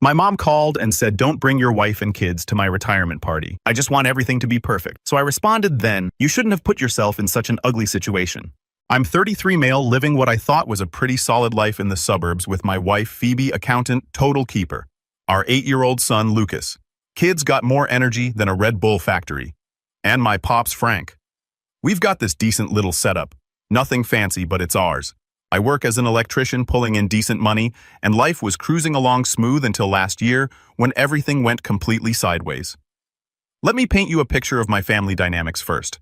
My mom called and said, "Don't bring your wife and kids to my retirement party. I just want everything to be perfect." So I responded then, "You shouldn't have put yourself in such an ugly situation." I'm 33 male, living what I thought was a pretty solid life in the suburbs with my wife, Phoebe, accountant, total keeper. Our 8-year-old son, Lucas. Kids got more energy than a Red Bull factory. And my pops, Frank. We've got this decent little setup. Nothing fancy, but it's ours. I work as an electrician pulling in decent money, and life was cruising along smooth until last year when everything went completely sideways. Let me paint you a picture of my family dynamics first.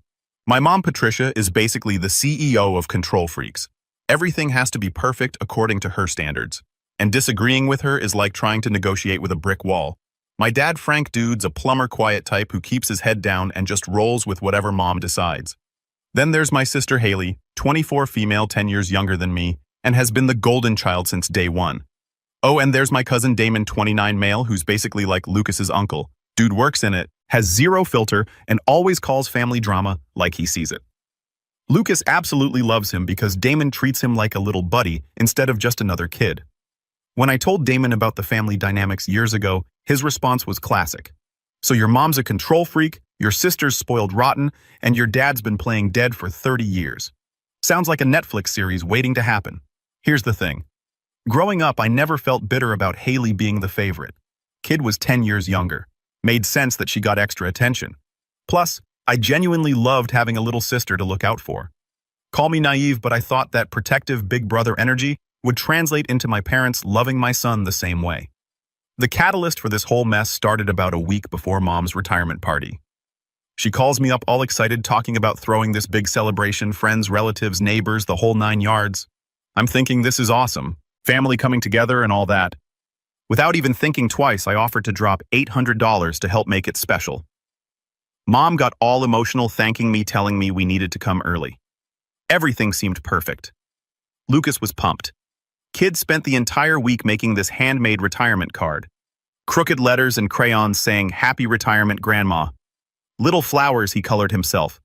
My mom, Patricia, is basically the CEO of control freaks. Everything has to be perfect according to her standards. And disagreeing with her is like trying to negotiate with a brick wall. My dad, Frank, dude's a plumber quiet type who keeps his head down and just rolls with whatever mom decides. Then there's my sister Haley, 24 female, 10 years younger than me, and has been the golden child since day one. Oh, and there's my cousin Damon, 29 male, who's basically like Lucas's uncle. Dude works in it, has zero filter, and always calls family drama like he sees it. Lucas absolutely loves him because Damon treats him like a little buddy instead of just another kid. When I told Damon about the family dynamics years ago, his response was classic. "So your mom's a control freak, your sister's spoiled rotten, and your dad's been playing dead for 30 years. Sounds like a Netflix series waiting to happen." Here's the thing. Growing up, I never felt bitter about Haley being the favorite. Kid was 10 years younger. Made sense that she got extra attention. Plus, I genuinely loved having a little sister to look out for. Call me naive, but I thought that protective big brother energy would translate into my parents loving my son the same way. The catalyst for this whole mess started about a week before Mom's retirement party. She calls me up all excited, talking about throwing this big celebration, friends, relatives, neighbors, the whole 9 yards. I'm thinking this is awesome, family coming together and all that. Without even thinking twice, I offered to drop $800 to help make it special. Mom got all emotional, thanking me, telling me we needed to come early. Everything seemed perfect. Lucas was pumped. Kids spent the entire week making this handmade retirement card. Crooked letters and crayons saying, "Happy Retirement, Grandma." Little flowers he colored himself.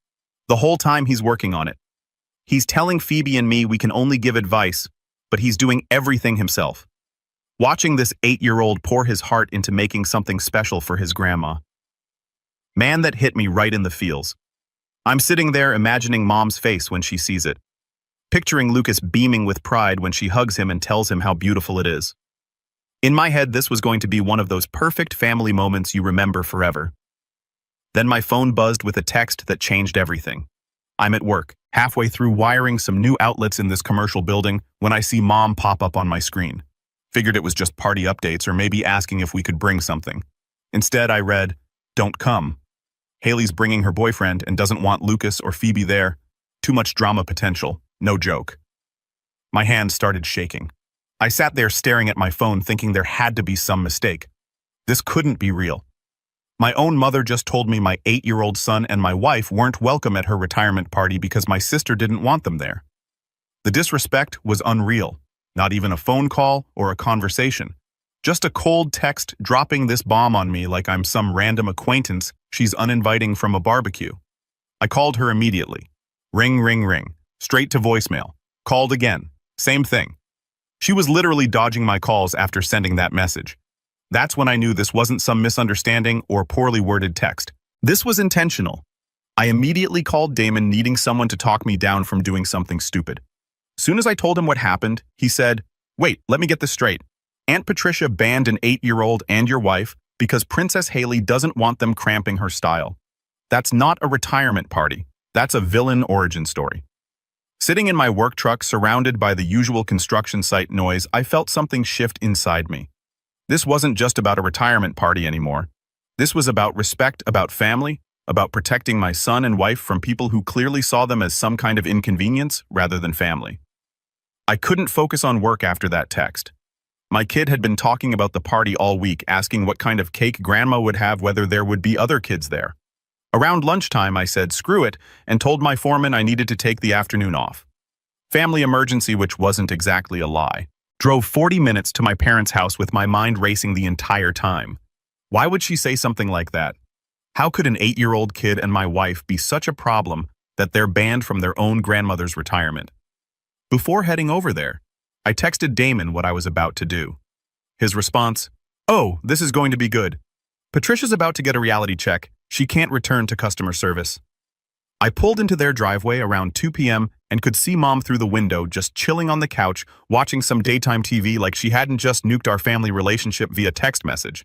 The whole time he's working on it. He's telling Phoebe and me we can only give advice, but he's doing everything himself. Watching this 8-year-old pour his heart into making something special for his grandma. Man, that hit me right in the feels. I'm sitting there imagining Mom's face when she sees it. Picturing Lucas beaming with pride when she hugs him and tells him how beautiful it is. In my head, this was going to be one of those perfect family moments you remember forever. Then my phone buzzed with a text that changed everything. I'm at work, halfway through wiring some new outlets in this commercial building when I see Mom pop up on my screen. Figured it was just party updates or maybe asking if we could bring something. Instead, I read, "Don't come. Haley's bringing her boyfriend and doesn't want Lucas or Phoebe there. Too much drama potential. No joke." My hands started shaking. I sat there staring at my phone thinking there had to be some mistake. This couldn't be real. My own mother just told me my 8-year-old son and my wife weren't welcome at her retirement party because my sister didn't want them there. The disrespect was unreal. Not even a phone call or a conversation. Just a cold text dropping this bomb on me like I'm some random acquaintance she's uninviting from a barbecue. I called her immediately. Ring, ring, ring. Straight to voicemail. Called again. Same thing. She was literally dodging my calls after sending that message. That's when I knew this wasn't some misunderstanding or poorly worded text. This was intentional. I immediately called Damon, needing someone to talk me down from doing something stupid. Soon as I told him what happened, he said, "Wait, let me get this straight. Aunt Patricia banned an 8-year-old and your wife because Princess Haley doesn't want them cramping her style. That's not a retirement party. That's a villain origin story." Sitting in my work truck surrounded by the usual construction site noise, I felt something shift inside me. This wasn't just about a retirement party anymore. This was about respect, about family, about protecting my son and wife from people who clearly saw them as some kind of inconvenience rather than family. I couldn't focus on work after that text. My kid had been talking about the party all week, asking what kind of cake Grandma would have, whether there would be other kids there. Around lunchtime, I said, "Screw it," and told my foreman I needed to take the afternoon off. Family emergency, which wasn't exactly a lie. Drove 40 minutes to my parents' house with my mind racing the entire time. Why would she say something like that? How could an 8-year-old kid and my wife be such a problem that they're banned from their own grandmother's retirement? Before heading over there, I texted Damon what I was about to do. His response, Oh, this is going to be good. Patricia's about to get a reality check. She can't return to customer service. I pulled into their driveway around 2 p.m. and could see Mom through the window just chilling on the couch, watching some daytime TV like she hadn't just nuked our family relationship via text message.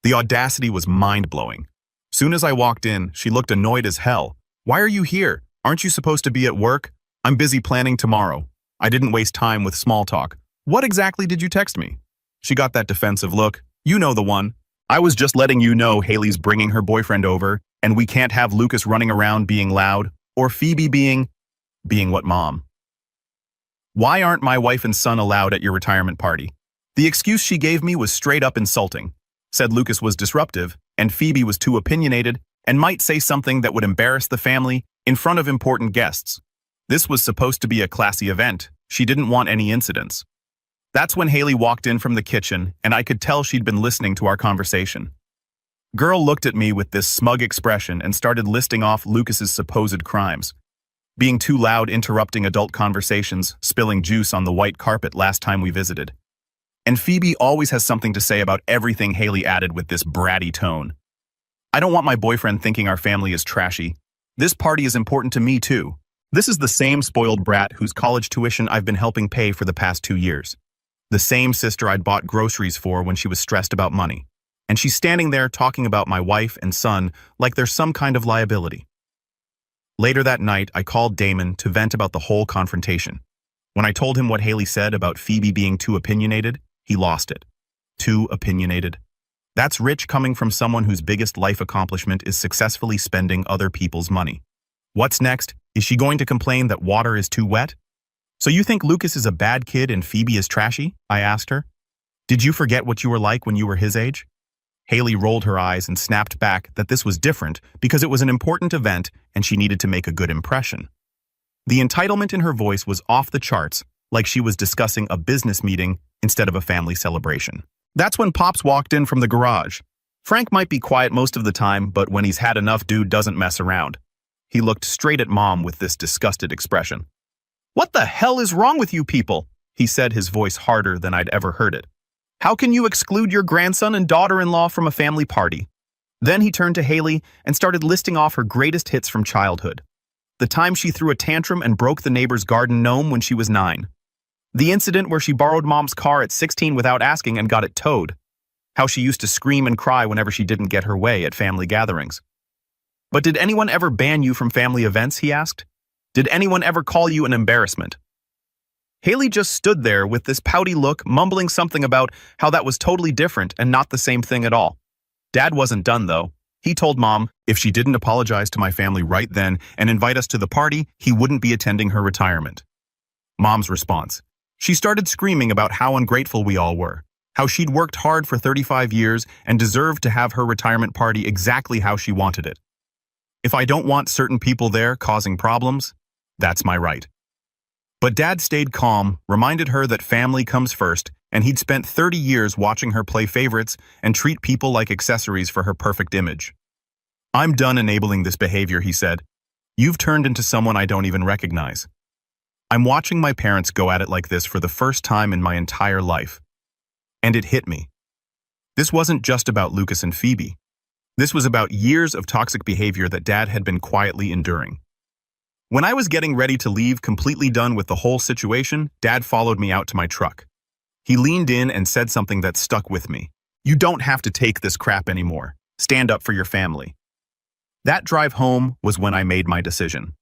The audacity was mind-blowing. Soon as I walked in, she looked annoyed as hell. Why are you here? Aren't you supposed to be at work? I'm busy planning tomorrow. I didn't waste time with small talk. What exactly did you text me? She got that defensive look. You know the one. I was just letting you know Haley's bringing her boyfriend over, and we can't have Lucas running around being loud, or Phoebe being what, Mom? Why aren't my wife and son allowed at your retirement party? The excuse she gave me was straight up insulting. Said Lucas was disruptive, and Phoebe was too opinionated, and might say something that would embarrass the family in front of important guests. This was supposed to be a classy event. She didn't want any incidents. That's when Haley walked in from the kitchen, and I could tell she'd been listening to our conversation. Girl looked at me with this smug expression and started listing off Lucas's supposed crimes. Being too loud interrupting adult conversations, spilling juice on the white carpet last time we visited. And Phoebe always has something to say about everything, Haley added with this bratty tone. I don't want my boyfriend thinking our family is trashy. This party is important to me too. This is the same spoiled brat whose college tuition I've been helping pay for the past 2 years. The same sister I'd bought groceries for when she was stressed about money. And she's standing there talking about my wife and son like they're some kind of liability. Later that night, I called Damon to vent about the whole confrontation. When I told him what Haley said about Phoebe being too opinionated, he lost it. Too opinionated. That's rich coming from someone whose biggest life accomplishment is successfully spending other people's money. What's next? Is she going to complain that water is too wet? So you think Lucas is a bad kid and Phoebe is trashy? I asked her. Did you forget what you were like when you were his age? Haley rolled her eyes and snapped back that this was different because it was an important event and she needed to make a good impression. The entitlement in her voice was off the charts, like she was discussing a business meeting instead of a family celebration. That's when Pops walked in from the garage. Frank might be quiet most of the time, but when he's had enough, dude doesn't mess around. He looked straight at Mom with this disgusted expression. What the hell is wrong with you people? He said, his voice harder than I'd ever heard it. How can you exclude your grandson and daughter-in-law from a family party? Then he turned to Haley and started listing off her greatest hits from childhood. The time she threw a tantrum and broke the neighbor's garden gnome when she was 9. The incident where she borrowed Mom's car at 16 without asking and got it towed. How she used to scream and cry whenever she didn't get her way at family gatherings. But did anyone ever ban you from family events, he asked? Did anyone ever call you an embarrassment? Haley just stood there with this pouty look, mumbling something about how that was totally different and not the same thing at all. Dad wasn't done, though. He told Mom if she didn't apologize to my family right then and invite us to the party, he wouldn't be attending her retirement. Mom's response. She started screaming about how ungrateful we all were, how she'd worked hard for 35 years and deserved to have her retirement party exactly how she wanted it. If I don't want certain people there causing problems, that's my right. But Dad stayed calm, reminded her that family comes first, and he'd spent 30 years watching her play favorites and treat people like accessories for her perfect image. I'm done enabling this behavior, he said. You've turned into someone I don't even recognize. I'm watching my parents go at it like this for the first time in my entire life. And it hit me. This wasn't just about Lucas and Phoebe. This was about years of toxic behavior that Dad had been quietly enduring. When I was getting ready to leave, completely done with the whole situation, Dad followed me out to my truck. He leaned in and said something that stuck with me. You don't have to take this crap anymore. Stand up for your family. That drive home was when I made my decision.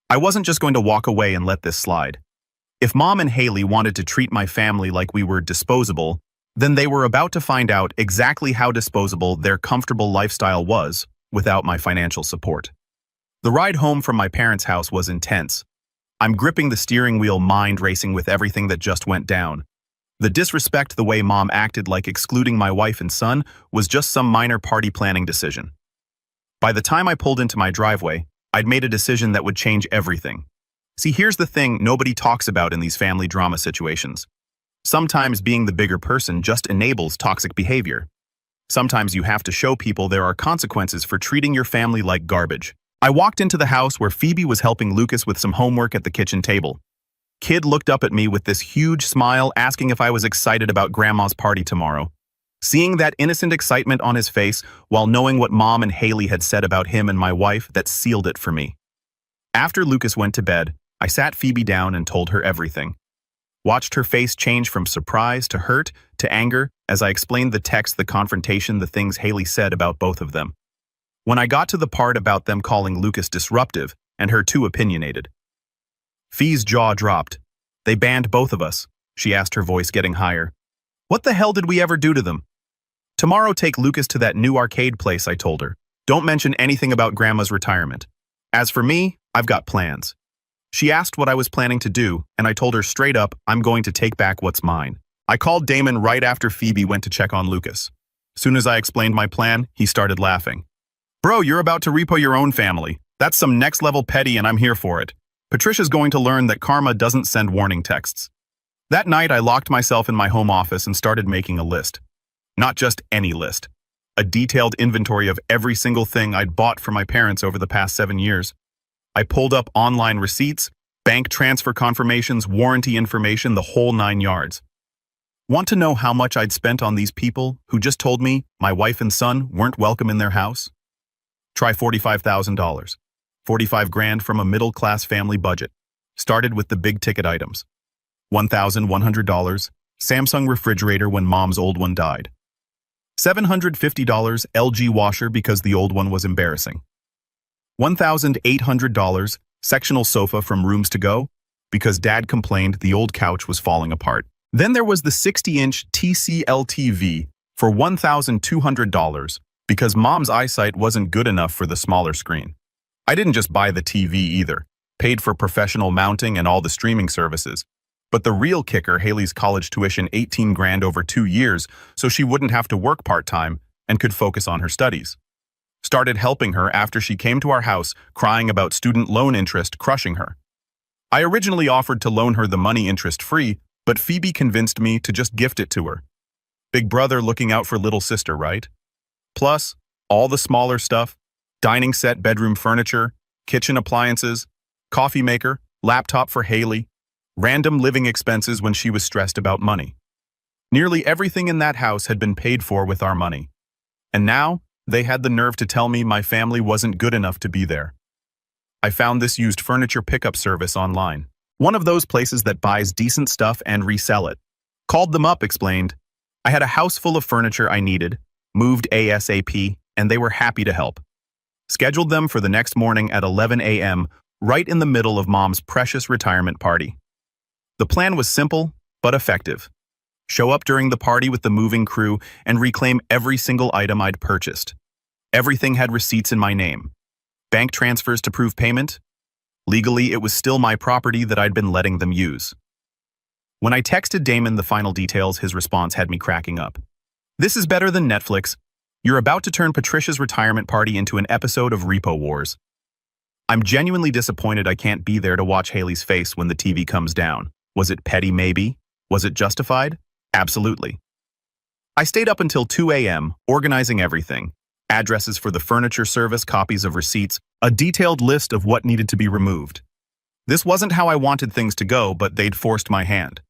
I wasn't just going to walk away and let this slide. If Mom and Haley wanted to treat my family like we were disposable, then they were about to find out exactly how disposable their comfortable lifestyle was without my financial support. The ride home from my parents' house was intense. I'm gripping the steering wheel, mind racing with everything that just went down. The disrespect, the way Mom acted like excluding my wife and son, was just some minor party planning decision. By the time I pulled into my driveway, I'd made a decision that would change everything. See, here's the thing nobody talks about in these family drama situations. Sometimes being the bigger person just enables toxic behavior. Sometimes you have to show people there are consequences for treating your family like garbage. I walked into the house where Phoebe was helping Lucas with some homework at the kitchen table. Kid looked up at me with this huge smile, asking if I was excited about Grandma's party tomorrow. Seeing that innocent excitement on his face while knowing what Mom and Haley had said about him and my wife, that sealed it for me. After Lucas went to bed, I sat Phoebe down and told her everything. Watched her face change from surprise to hurt to anger as I explained the text, the confrontation, the things Haley said about both of them. When I got to the part about them calling Lucas disruptive and her too opinionated, Fee's jaw dropped. They banned both of us, she asked, her voice getting higher. What the hell did we ever do to them? Tomorrow take Lucas to that new arcade place, I told her. Don't mention anything about Grandma's retirement. As for me, I've got plans. She asked what I was planning to do, and I told her straight up, I'm going to take back what's mine. I called Damon right after Phoebe went to check on Lucas. Soon as I explained my plan, he started laughing. Bro, you're about to repo your own family. That's some next-level petty and I'm here for it. Patricia's going to learn that karma doesn't send warning texts. That night, I locked myself in my home office and started making a list. Not just any list. A detailed inventory of every single thing I'd bought for my parents over the past 7 years. I pulled up online receipts, bank transfer confirmations, warranty information, the whole 9 yards. Want to know how much I'd spent on these people who just told me my wife and son weren't welcome in their house? Try $45,000. 45 grand from a middle-class family budget. Started with the big-ticket items. $1,100, Samsung refrigerator when Mom's old one died. $750 LG washer because the old one was embarrassing. $1,800 sectional sofa from Rooms to Go because Dad complained the old couch was falling apart. Then there was the 60-inch TCL TV for $1,200 because Mom's eyesight wasn't good enough for the smaller screen. I didn't just buy the TV either, paid for professional mounting and all the streaming services. But the real kicker, Haley's college tuition, 18 grand over 2 years, so she wouldn't have to work part-time and could focus on her studies. Started helping her after she came to our house crying about student loan interest crushing her. I originally offered to loan her the money interest-free, but Phoebe convinced me to just gift it to her. Big brother looking out for little sister, right? Plus, all the smaller stuff, dining set, bedroom furniture, kitchen appliances, coffee maker, laptop for Haley, random living expenses when she was stressed about money. Nearly everything in that house had been paid for with our money. And now, they had the nerve to tell me my family wasn't good enough to be there. I found this used furniture pickup service online. One of those places that buys decent stuff and resell it. Called them up, explained. I had a house full of furniture I needed, moved ASAP, and they were happy to help. Scheduled them for the next morning at 11 a.m., right in the middle of Mom's precious retirement party. The plan was simple, but effective. Show up during the party with the moving crew and reclaim every single item I'd purchased. Everything had receipts in my name. Bank transfers to prove payment. Legally, it was still my property that I'd been letting them use. When I texted Damon the final details, his response had me cracking up. This is better than Netflix. You're about to turn Patricia's retirement party into an episode of Repo Wars. I'm genuinely disappointed I can't be there to watch Haley's face when the TV comes down. Was it petty, maybe? Was it justified? Absolutely. I stayed up until 2 a.m., organizing everything. Addresses for the furniture service, copies of receipts, a detailed list of what needed to be removed. This wasn't how I wanted things to go, but they'd forced my hand.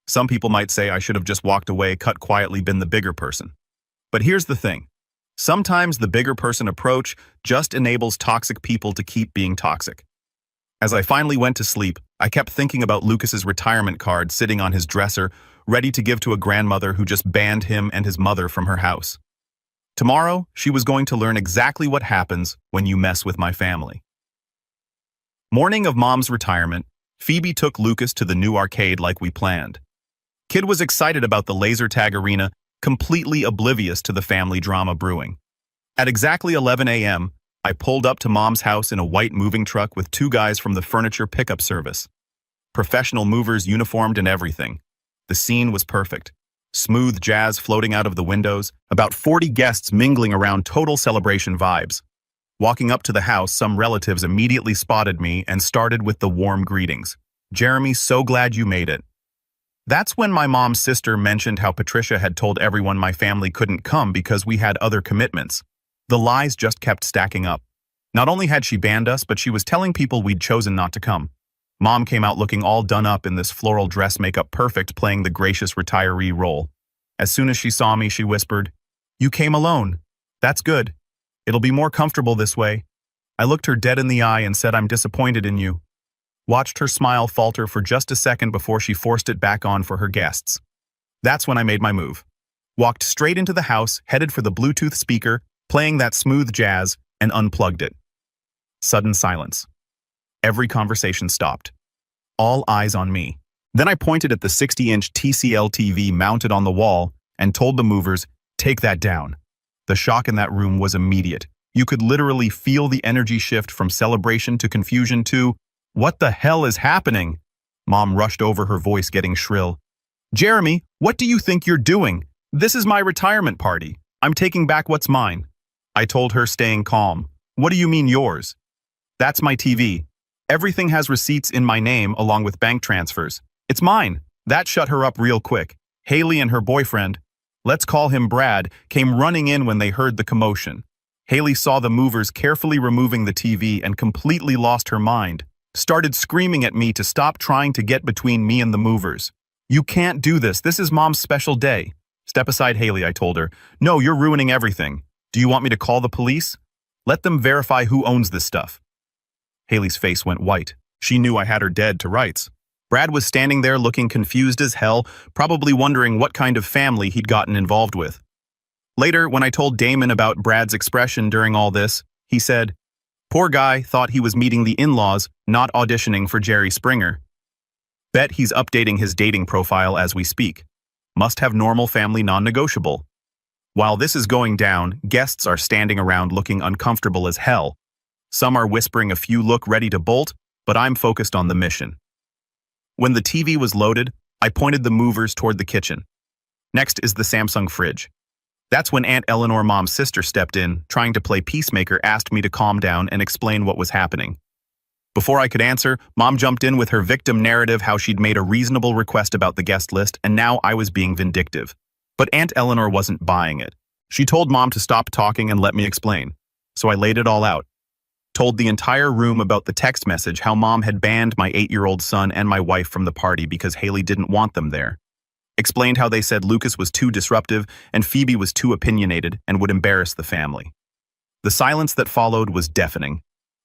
Some people might say I should have just walked away, cut quietly, been the bigger person. But here's the thing. Sometimes the bigger person approach just enables toxic people to keep being toxic. As I finally went to sleep, I kept thinking about Lucas's retirement card sitting on his dresser, ready to give to a grandmother who just banned him and his mother from her house. Tomorrow, she was going to learn exactly what happens when you mess with my family. Morning of Mom's retirement, Phoebe took Lucas to the new arcade like we planned. Kid was excited about the laser tag arena, completely oblivious to the family drama brewing. At exactly 11 a.m., I pulled up to Mom's house in a white moving truck with 2 guys from the furniture pickup service. Professional movers, uniformed and everything. The scene was perfect. Smooth jazz floating out of the windows, about 40 guests mingling around, total celebration vibes. Walking up to the house, some relatives immediately spotted me and started with the warm greetings. Jeremy, so glad you made it. That's when my mom's sister mentioned how Patricia had told everyone my family couldn't come because we had other commitments. The lies just kept stacking up. Not only had she banned us, but she was telling people we'd chosen not to come. Mom came out looking all done up in this floral dress, makeup perfect, playing the gracious retiree role. As soon as she saw me, she whispered, "You came alone. That's good. It'll be more comfortable this way." I looked her dead in the eye and said, "I'm disappointed in you." Watched her smile falter for just a second before she forced it back on for her guests. That's when I made my move. Walked straight into the house, headed for the Bluetooth speaker, playing that smooth jazz, and unplugged it. Sudden silence. Every conversation stopped. All eyes on me. Then I pointed at the 60-inch TCL TV mounted on the wall and told the movers, "Take that down." The shock in that room was immediate. You could literally feel the energy shift from celebration to confusion to, "What the hell is happening?" Mom rushed over, her voice getting shrill. "Jeremy, what do you think you're doing? This is my retirement party. I'm taking back what's mine." I told her, staying calm. "What do you mean yours?" "That's my TV. Everything has receipts in my name along with bank transfers. It's mine." That shut her up real quick. Haley and her boyfriend, let's call him Brad, came running in when they heard the commotion. Haley saw the movers carefully removing the TV and completely lost her mind. Started screaming at me to stop trying to get between me and the movers. "You can't do this. This is Mom's special day." "Step aside, Haley," I told her. "No, you're ruining everything. Do you want me to call the police? Let them verify who owns this stuff." Haley's face went white. She knew I had her dead to rights. Brad was standing there looking confused as hell, probably wondering what kind of family he'd gotten involved with. Later, when I told Damon about Brad's expression during all this, he said, "Poor guy thought he was meeting the in-laws, not auditioning for Jerry Springer. Bet he's updating his dating profile as we speak. Must have normal family non-negotiable." While this is going down, guests are standing around looking uncomfortable as hell. Some are whispering a few look ready to bolt, but I'm focused on the mission. When the TV was loaded, I pointed the movers toward the kitchen. Next is the Samsung fridge. That's when Aunt Eleanor, Mom's sister, stepped in, trying to play peacemaker, asked me to calm down and explain what was happening. Before I could answer, Mom jumped in with her victim narrative, how she'd made a reasonable request about the guest list and now I was being vindictive. But Aunt Eleanor wasn't buying it. She told Mom to stop talking and let me explain. So I laid it all out. Told the entire room about the text message, how Mom had banned my 8-year-old son and my wife from the party because Haley didn't want them there. Explained how they said Lucas was too disruptive and Phoebe was too opinionated and would embarrass the family. The silence that followed was deafening.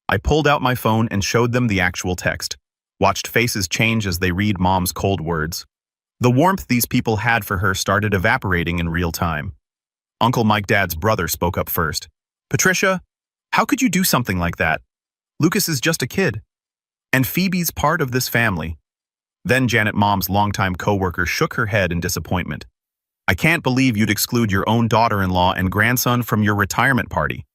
I pulled out my phone and showed them the actual text. Watched faces change as they read Mom's cold words. The warmth these people had for her started evaporating in real time. Uncle Mike, Dad's brother, spoke up first. "Patricia, how could you do something like that? Lucas is just a kid. And Phoebe's part of this family." Then Janet, Mom's longtime co-worker, shook her head in disappointment. "I can't believe you'd exclude your own daughter-in-law and grandson from your retirement party."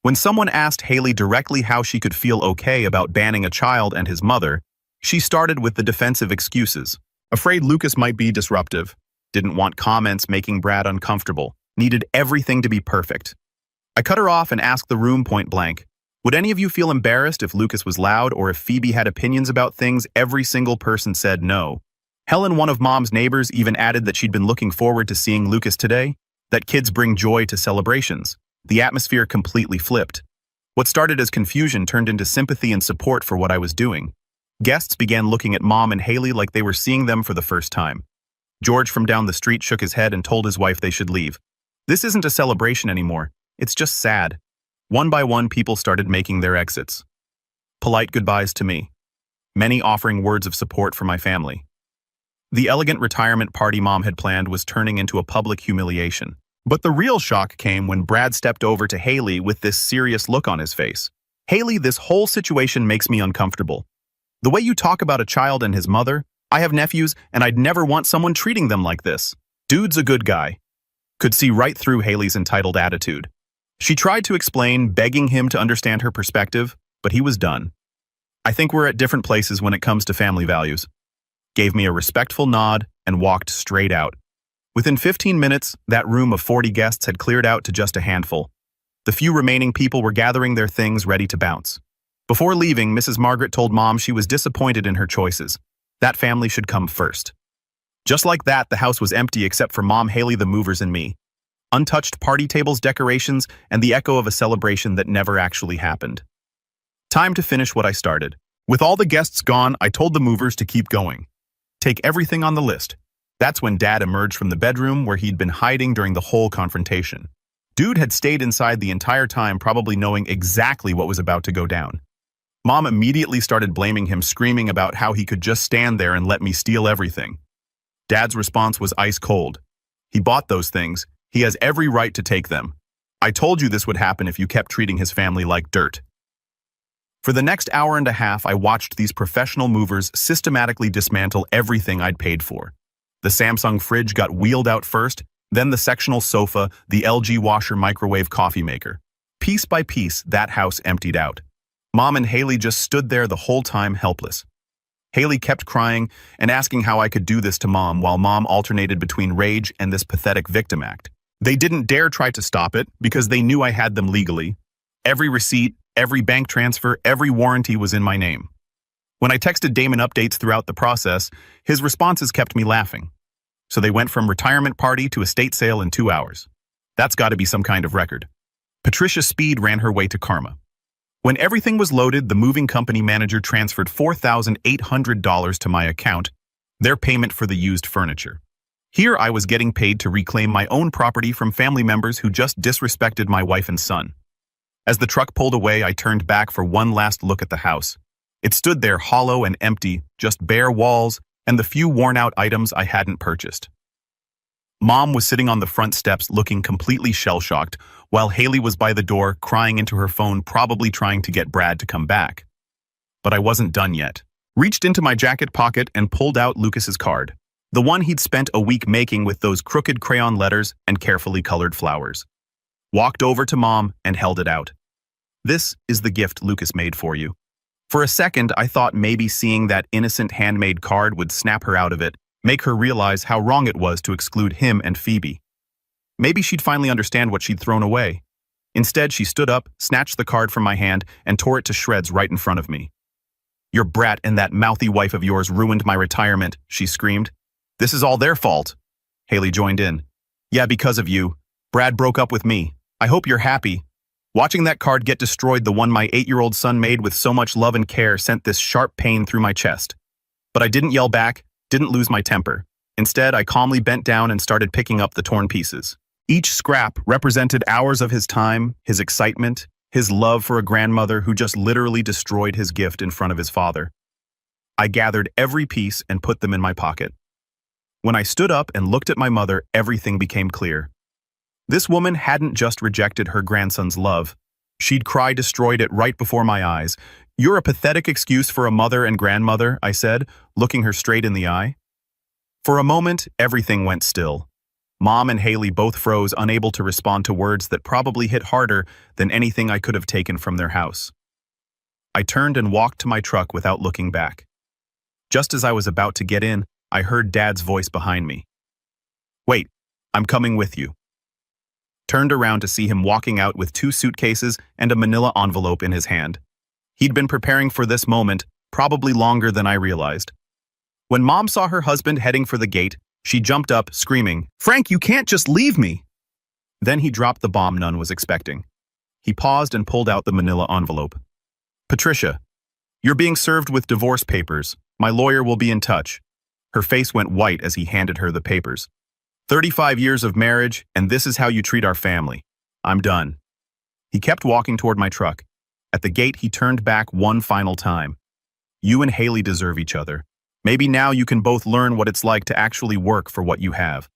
When someone asked Haley directly how she could feel okay about banning a child and his mother, she started with the defensive excuses. Afraid Lucas might be disruptive. Didn't want comments making Brad uncomfortable. Needed everything to be perfect. I cut her off and asked the room point blank, "Would any of you feel embarrassed if Lucas was loud or if Phoebe had opinions about things?" Every single person said no. Helen, one of Mom's neighbors, even added that she'd been looking forward to seeing Lucas today, that kids bring joy to celebrations. The atmosphere completely flipped. What started as confusion turned into sympathy and support for what I was doing. Guests began looking at Mom and Haley like they were seeing them for the first time. George from down the street shook his head and told his wife they should leave. "This isn't a celebration anymore. It's just sad." One by one, people started making their exits. Polite goodbyes to me. Many offering words of support for my family. The elegant retirement party Mom had planned was turning into a public humiliation. But the real shock came when Brad stepped over to Haley with this serious look on his face. "Haley, this whole situation makes me uncomfortable. The way you talk about a child and his mother, I have nephews and I'd never want someone treating them like this. Dude's a good guy." Could see right through Haley's entitled attitude. She tried to explain, begging him to understand her perspective, but he was done. "I think we're at different places when it comes to family values." Gave me a respectful nod and walked straight out. Within 15 minutes, that room of 40 guests had cleared out to just a handful. The few remaining people were gathering their things ready to bounce. Before leaving, Mrs. Margaret told Mom she was disappointed in her choices. That family should come first. Just like that, the house was empty except for Mom, Haley, the movers, and me. Untouched party tables, decorations, and the echo of a celebration that never actually happened. Time to finish what I started. With all the guests gone, I told the movers to keep going. Take everything on the list. That's when Dad emerged from the bedroom where he'd been hiding during the whole confrontation. Dude had stayed inside the entire time, probably knowing exactly what was about to go down. Mom immediately started blaming him, screaming about how he could just stand there and let me steal everything. Dad's response was ice cold. He bought those things. He has every right to take them. I told you this would happen if you kept treating his family like dirt. For the next hour and a half, I watched these professional movers systematically dismantle everything I'd paid for. The Samsung fridge got wheeled out first, then the sectional sofa, the LG washer microwave coffee maker. Piece by piece, that house emptied out. Mom and Haley just stood there the whole time, helpless. Haley kept crying and asking how I could do this to Mom, while Mom alternated between rage and this pathetic victim act. They didn't dare try to stop it because they knew I had them legally. Every receipt, every bank transfer, every warranty was in my name. When I texted Damon updates throughout the process, his responses kept me laughing. So they went from retirement party to estate sale in 2 hours. That's got to be some kind of record. Patricia Speed ran her way to karma. When everything was loaded, the moving company manager transferred $4,800 to my account, their payment for the used furniture. Here I was getting paid to reclaim my own property from family members who just disrespected my wife and son. As the truck pulled away, I turned back for one last look at the house. It stood there hollow and empty, just bare walls and the few worn-out items I hadn't purchased. Mom was sitting on the front steps looking completely shell-shocked, while Haley was by the door crying into her phone, probably trying to get Brad to come back. But I wasn't done yet. Reached into my jacket pocket and pulled out Lucas's card, the one he'd spent a week making with those crooked crayon letters and carefully colored flowers. Walked over to Mom and held it out. This is the gift Lucas made for you. For a second, I thought maybe seeing that innocent handmade card would snap her out of it, make her realize how wrong it was to exclude him and Phoebe. Maybe she'd finally understand what she'd thrown away. Instead, she stood up, snatched the card from my hand, and tore it to shreds right in front of me. "Your brat and that mouthy wife of yours ruined my retirement," she screamed. "This is all their fault." Haley joined in. "Yeah, because of you. Brad broke up with me. I hope you're happy." Watching that card get destroyed, the one my 8-year-old son made with so much love and care, sent this sharp pain through my chest. But I didn't yell back, didn't lose my temper. Instead, I calmly bent down and started picking up the torn pieces. Each scrap represented hours of his time, his excitement, his love for a grandmother who just literally destroyed his gift in front of his father. I gathered every piece and put them in my pocket. When I stood up and looked at my mother, everything became clear. This woman hadn't just rejected her grandson's love. She'd destroyed it right before my eyes. "You're a pathetic excuse for a mother and grandmother," I said, looking her straight in the eye. For a moment, everything went still. Mom and Haley both froze, unable to respond to words that probably hit harder than anything I could have taken from their house. I turned and walked to my truck without looking back. Just as I was about to get in, I heard Dad's voice behind me. "Wait, I'm coming with you." Turned around to see him walking out with 2 suitcases and a manila envelope in his hand. He'd been preparing for this moment, probably longer than I realized. When Mom saw her husband heading for the gate, she jumped up, screaming, "Frank, you can't just leave me!" Then he dropped the bomb none was expecting. He paused and pulled out the manila envelope. "Patricia, you're being served with divorce papers. My lawyer will be in touch." Her face went white as he handed her the papers. 35 years of marriage, and this is how you treat our family. I'm done." He kept walking toward my truck. At the gate, he turned back one final time. "You and Haley deserve each other. Maybe now you can both learn what it's like to actually work for what you have."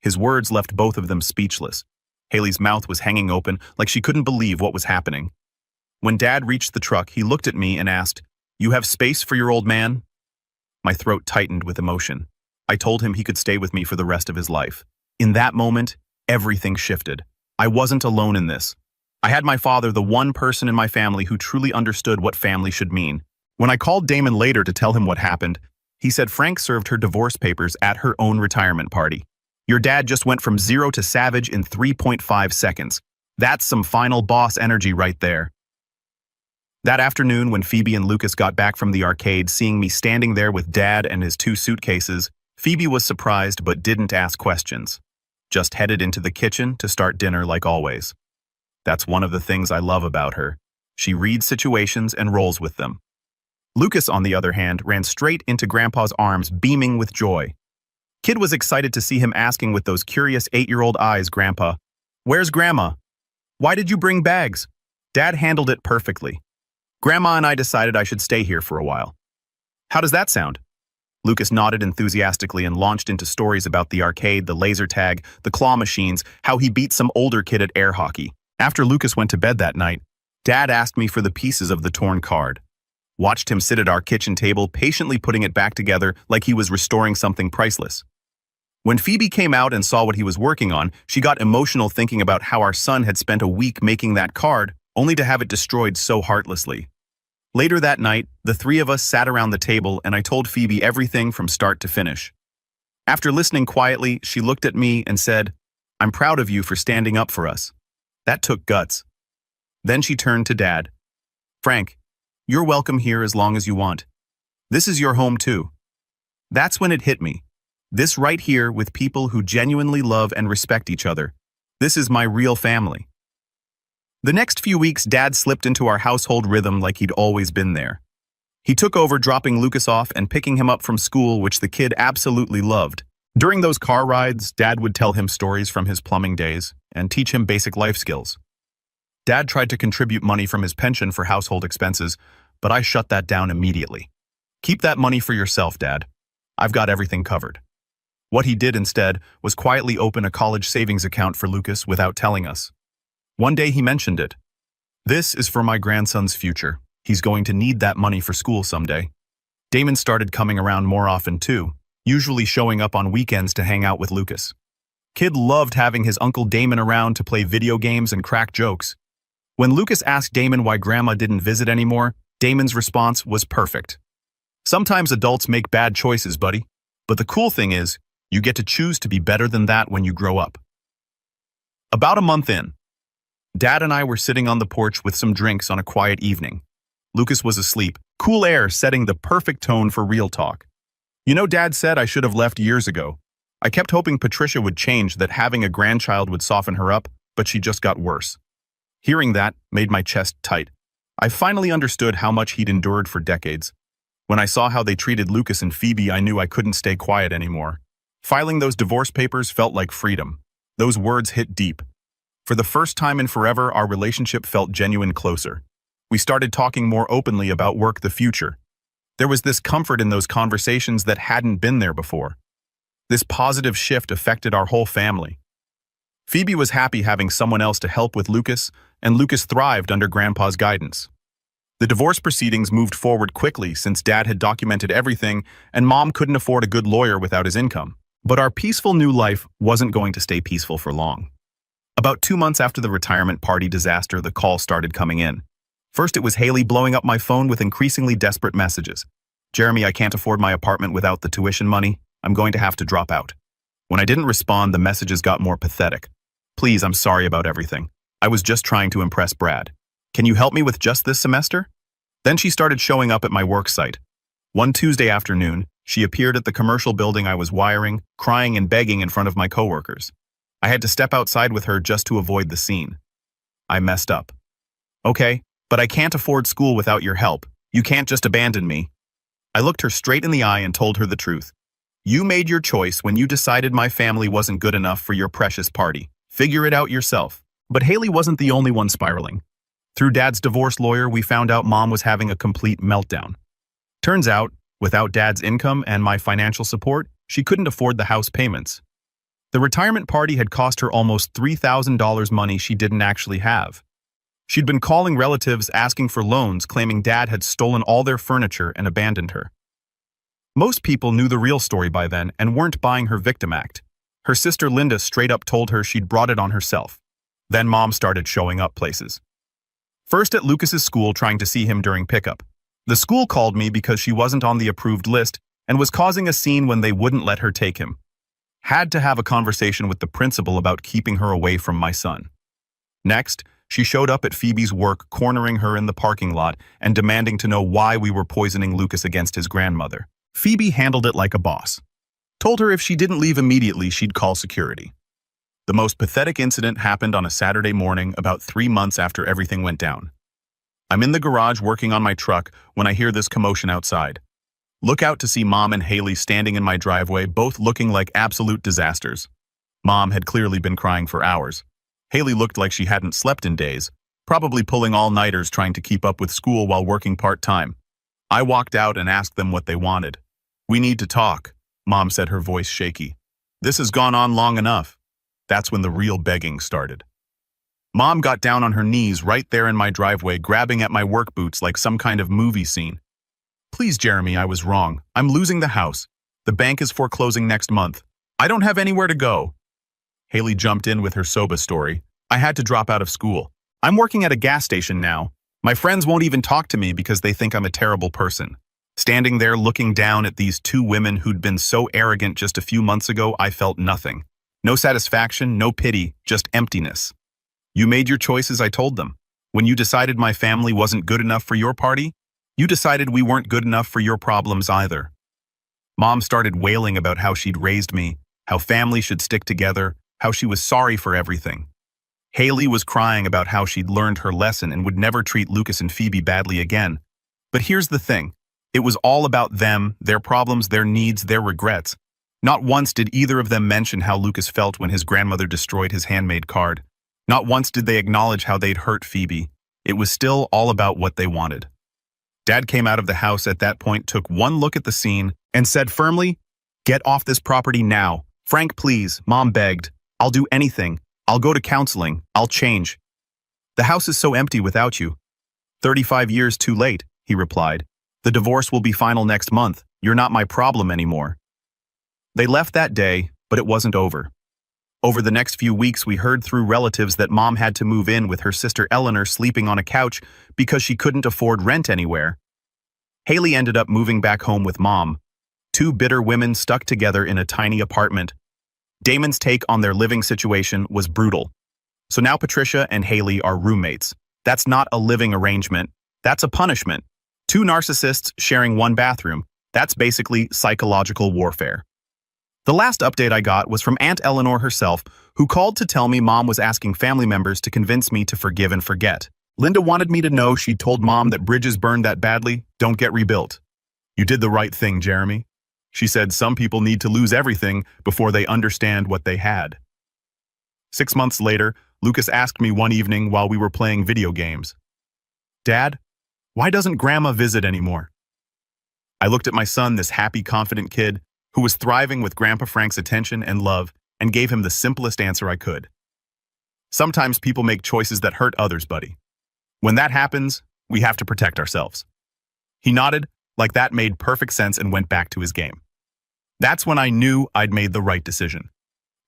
His words left both of them speechless. Haley's mouth was hanging open, like she couldn't believe what was happening. When Dad reached the truck, he looked at me and asked, "You have space for your old man?" My throat tightened with emotion. I told him he could stay with me for the rest of his life. In that moment, everything shifted. I wasn't alone in this. I had my father, the one person in my family who truly understood what family should mean. When I called Damon later to tell him what happened, he said Frank served her divorce papers at her own retirement party. "Your dad just went from 0 to savage in 3.5 seconds. That's some final boss energy right there." That afternoon, when Phoebe and Lucas got back from the arcade, seeing me standing there with Dad and his 2 suitcases, Phoebe was surprised but didn't ask questions. Just headed into the kitchen to start dinner like always. That's one of the things I love about her. She reads situations and rolls with them. Lucas, on the other hand, ran straight into Grandpa's arms, beaming with joy. Kid was excited to see him asking with those curious 8-year-old eyes, "Grandpa, where's Grandma? Why did you bring bags?" Dad handled it perfectly. "Grandma and I decided I should stay here for a while." "How does that sound?" Lucas nodded enthusiastically and launched into stories about the arcade, the laser tag, the claw machines, how he beat some older kid at air hockey. After Lucas went to bed that night, Dad asked me for the pieces of the torn card. Watched him sit at our kitchen table, patiently putting it back together like he was restoring something priceless. When Phoebe came out and saw what he was working on, she got emotional thinking about how our son had spent a week making that card, only to have it destroyed so heartlessly. Later that night, the three of us sat around the table and I told Phoebe everything from start to finish. After listening quietly, she looked at me and said, "I'm proud of you for standing up for us. That took guts." Then she turned to Dad. "Frank, you're welcome here as long as you want. This is your home too." That's when it hit me. This right here with people who genuinely love and respect each other. This is my real family. The next few weeks, Dad slipped into our household rhythm like he'd always been there. He took over dropping Lucas off and picking him up from school, which the kid absolutely loved. During those car rides, Dad would tell him stories from his plumbing days and teach him basic life skills. Dad tried to contribute money from his pension for household expenses, but I shut that down immediately. "Keep that money for yourself, Dad. I've got everything covered." What he did instead was quietly open a college savings account for Lucas without telling us. One day he mentioned it. "This is for my grandson's future. He's going to need that money for school someday." Damon started coming around more often too, usually showing up on weekends to hang out with Lucas. Kid loved having his Uncle Damon around to play video games and crack jokes. When Lucas asked Damon why Grandma didn't visit anymore, Damon's response was perfect. "Sometimes adults make bad choices, buddy. But the cool thing is, you get to choose to be better than that when you grow up." About a month in, Dad and I were sitting on the porch with some drinks on a quiet evening. Lucas was asleep, cool air setting the perfect tone for real talk. "You know, Dad said I should have left years ago. I kept hoping Patricia would change, that having a grandchild would soften her up, but she just got worse." Hearing that made my chest tight. I finally understood how much he'd endured for decades. When I saw how they treated Lucas and Phoebe, I knew I couldn't stay quiet anymore. Filing those divorce papers felt like freedom. Those words hit deep. For the first time in forever, our relationship felt genuine closer. We started talking more openly about work, the future. There was this comfort in those conversations that hadn't been there before. This positive shift affected our whole family. Phoebe was happy having someone else to help with Lucas, and Lucas thrived under Grandpa's guidance. The divorce proceedings moved forward quickly since Dad had documented everything and Mom couldn't afford a good lawyer without his income. But our peaceful new life wasn't going to stay peaceful for long. About 2 months after the retirement party disaster, the calls started coming in. First, it was Haley blowing up my phone with increasingly desperate messages. "Jeremy, I can't afford my apartment without the tuition money. I'm going to have to drop out." When I didn't respond, the messages got more pathetic. "Please, I'm sorry about everything. I was just trying to impress Brad. Can you help me with just this semester?" Then she started showing up at my work site. One Tuesday afternoon, she appeared at the commercial building I was wiring, crying and begging in front of my coworkers. I had to step outside with her just to avoid the scene. I messed up. "Okay, but I can't afford school without your help. You can't just abandon me." I looked her straight in the eye and told her the truth. "You made your choice when you decided my family wasn't good enough for your precious party. Figure it out yourself." But Haley wasn't the only one spiraling. Through Dad's divorce lawyer, we found out Mom was having a complete meltdown. Turns out, without Dad's income and my financial support, she couldn't afford the house payments. The retirement party had cost her almost $3,000 money she didn't actually have. She'd been calling relatives asking for loans, claiming Dad had stolen all their furniture and abandoned her. Most people knew the real story by then and weren't buying her victim act. Her sister Linda straight up told her she'd brought it on herself. Then Mom started showing up places. First at Lucas's school, trying to see him during pickup. The school called me because she wasn't on the approved list and was causing a scene when they wouldn't let her take him. Had to have a conversation with the principal about keeping her away from my son. Next, she showed up at Phoebe's work, cornering her in the parking lot and demanding to know why we were poisoning Lucas against his grandmother. Phoebe handled it like a boss. Told her if she didn't leave immediately, she'd call security. The most pathetic incident happened on a Saturday morning about 3 months after everything went down. I'm in the garage working on my truck when I hear this commotion outside. Look out to see Mom and Haley standing in my driveway, both looking like absolute disasters. Mom had clearly been crying for hours. Haley looked like she hadn't slept in days, probably pulling all-nighters trying to keep up with school while working part-time. I walked out and asked them what they wanted. "We need to talk," Mom said, her voice shaky. "This has gone on long enough." That's when the real begging started. Mom got down on her knees right there in my driveway, grabbing at my work boots like some kind of movie scene. "Please, Jeremy, I was wrong. I'm losing the house. The bank is foreclosing next month. I don't have anywhere to go." Haley jumped in with her soba story. "I had to drop out of school. I'm working at a gas station now. My friends won't even talk to me because they think I'm a terrible person." Standing there looking down at these two women who'd been so arrogant just a few months ago, I felt nothing. No satisfaction, no pity, just emptiness. "You made your choices," I told them. "When you decided my family wasn't good enough for your party, you decided we weren't good enough for your problems either." Mom started wailing about how she'd raised me, how family should stick together, how she was sorry for everything. Haley was crying about how she'd learned her lesson and would never treat Lucas and Phoebe badly again. But here's the thing. It was all about them, their problems, their needs, their regrets. Not once did either of them mention how Lucas felt when his grandmother destroyed his handmade card. Not once did they acknowledge how they'd hurt Phoebe. It was still all about what they wanted. Dad came out of the house at that point, took one look at the scene, and said firmly, "Get off this property now. Frank, please," Mom begged. "I'll do anything. I'll go to counseling. I'll change. The house is so empty without you." 35 years too late," he replied. "The divorce will be final next month. You're not my problem anymore." They left that day, but it wasn't over. Over the next few weeks, we heard through relatives that Mom had to move in with her sister Eleanor sleeping on a couch because she couldn't afford rent anywhere. Haley ended up moving back home with Mom. Two bitter women stuck together in a tiny apartment. Damon's take on their living situation was brutal. So now Patricia and Haley are roommates. That's not a living arrangement. That's a punishment. Two narcissists sharing one bathroom. That's basically psychological warfare. The last update I got was from Aunt Eleanor herself, who called to tell me Mom was asking family members to convince me to forgive and forget. Linda wanted me to know she'd told Mom that bridges burned that badly don't get rebuilt. "You did the right thing, Jeremy." She said some people need to lose everything before they understand what they had. 6 months later, Lucas asked me one evening while we were playing video games, "Dad, why doesn't Grandma visit anymore?" I looked at my son, this happy, confident kid, who was thriving with Grandpa Frank's attention and love, and gave him the simplest answer I could. "Sometimes people make choices that hurt others, buddy. When that happens, we have to protect ourselves." He nodded, like that made perfect sense, and went back to his game. That's when I knew I'd made the right decision.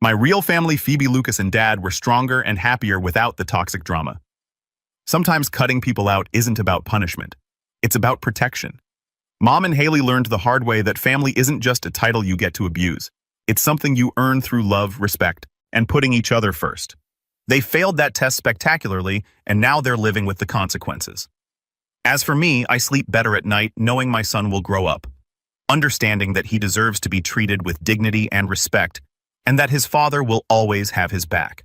My real family, Phoebe, Lucas, and Dad, were stronger and happier without the toxic drama. Sometimes cutting people out isn't about punishment. It's about protection. Mom and Haley learned the hard way that family isn't just a title you get to abuse. It's something you earn through love, respect, and putting each other first. They failed that test spectacularly, and now they're living with the consequences. As for me, I sleep better at night knowing my son will grow up, understanding that he deserves to be treated with dignity and respect, and that his father will always have his back.